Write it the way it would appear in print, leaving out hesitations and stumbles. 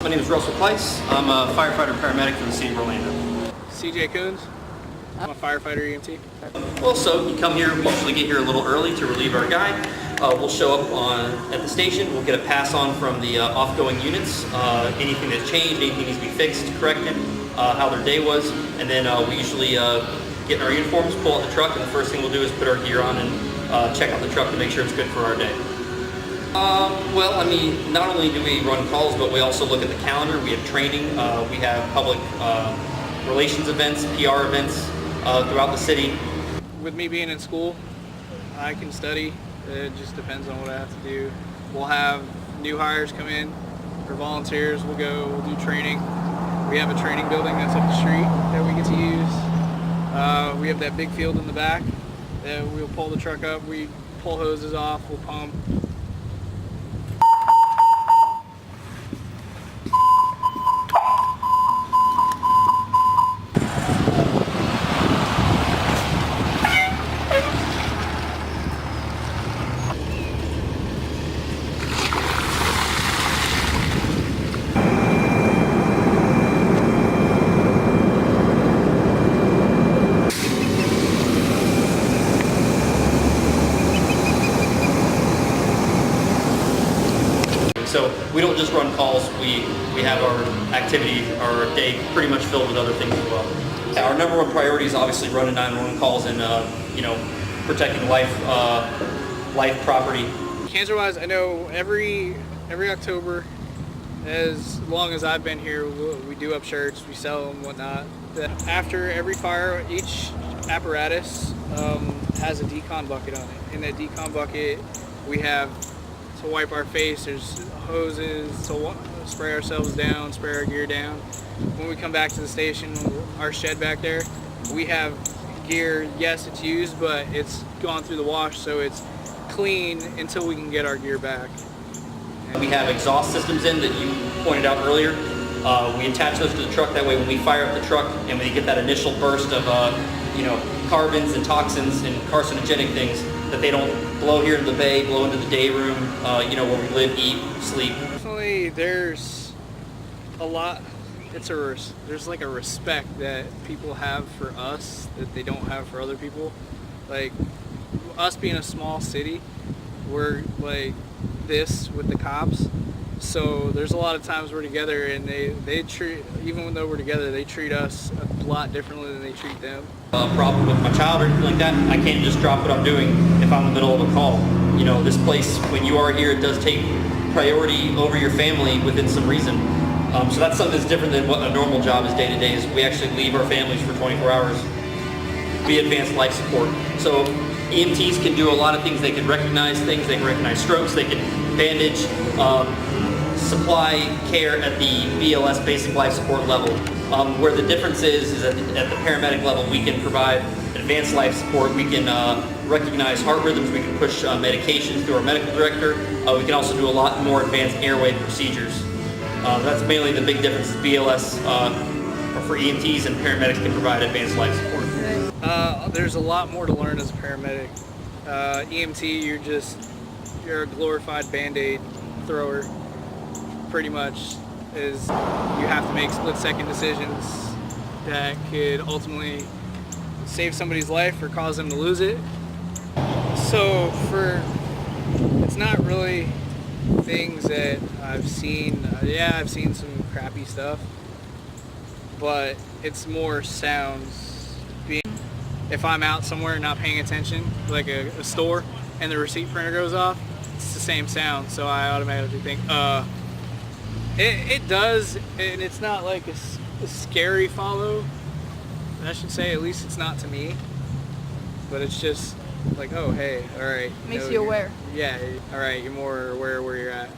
My name is Russell Price. I'm a firefighter paramedic for the city of Orlando. CJ Coons. I'm a firefighter EMT. Well, so you come here, we usually get here a little early to relieve our guy. We'll show up at the station, we'll get a pass on from the off-going units, anything that's changed, anything needs to be fixed, corrected, how their day was, and then we usually get in our uniforms, pull out the truck, and the first thing we'll do is put our gear on and check out the truck to make sure it's good for our day. Well, I mean, not only do we run calls, but we also look at the calendar. We have training, we have public relations events, PR events throughout the city. With me being in school, I can study. It just depends on what I have to do. We'll have new hires come in, or volunteers. We'll do training. We have a training building that's up the street that we get to use. We have that big field in the back that we'll pull the truck up. We pull hoses off, we'll pump. So we don't just run calls, we have our activity, our day pretty much filled with other things as well. Yeah, our number one priority is obviously running 911 calls and protecting life, property. Cancer-wise, I know every October, as long as I've been here, we do up shirts, we sell them, whatnot. After every fire, each apparatus has a decon bucket on it. In that decon bucket, we have to wipe our face, there's hoses to spray ourselves down, spray our gear down. When we come back to the station, our shed back there, we have gear, yes it's used, but it's gone through the wash, so it's clean until we can get our gear back. We have exhaust systems in that you pointed out earlier. We attach those to the truck, that way when we fire up the truck and we get that initial burst of carbons and toxins and carcinogenic things, that they don't blow here into the bay, blow into the day room, where we live, eat, sleep. Definitely there's a lot, there's like a respect that people have for us that they don't have for other people. Like us being a small city, we're like this with the cops. So there's a lot of times we're together and they treat, even though we're together, they treat us a lot differently than they treat them. Problem with my child or anything like that, I can't just drop what I'm doing if I'm in the middle of a call. This place, when you are here, it does take priority over your family within some reason. So that's something that's different than what a normal job is day to day, is we actually leave our families for 24 hours. We advance life support. So EMTs can do a lot of things. They can recognize things, they can recognize strokes, they can bandage, supply care at the BLS, basic life support level. Where the difference is at the paramedic level, we can provide advanced life support, we can recognize heart rhythms, we can push medications through our medical director, we can also do a lot more advanced airway procedures. That's mainly the big difference. Is BLS for EMTs and paramedics can provide advanced life support. There's a lot more to learn as a paramedic. EMT, you're a glorified Band-Aid thrower, pretty much. Is you have to make split-second decisions that could ultimately save somebody's life or cause them to lose it. So it's not really things that I've seen. Yeah, I've seen some crappy stuff, but it's more sounds. If I'm out somewhere not paying attention, like a store, and the receipt printer goes off, it's the same sound, so I automatically think, It does, and it's not like a scary follow, I should say. At least it's not to me, but it's just like, oh hey, alright. Makes you aware. Yeah, alright, you're more aware where you're at.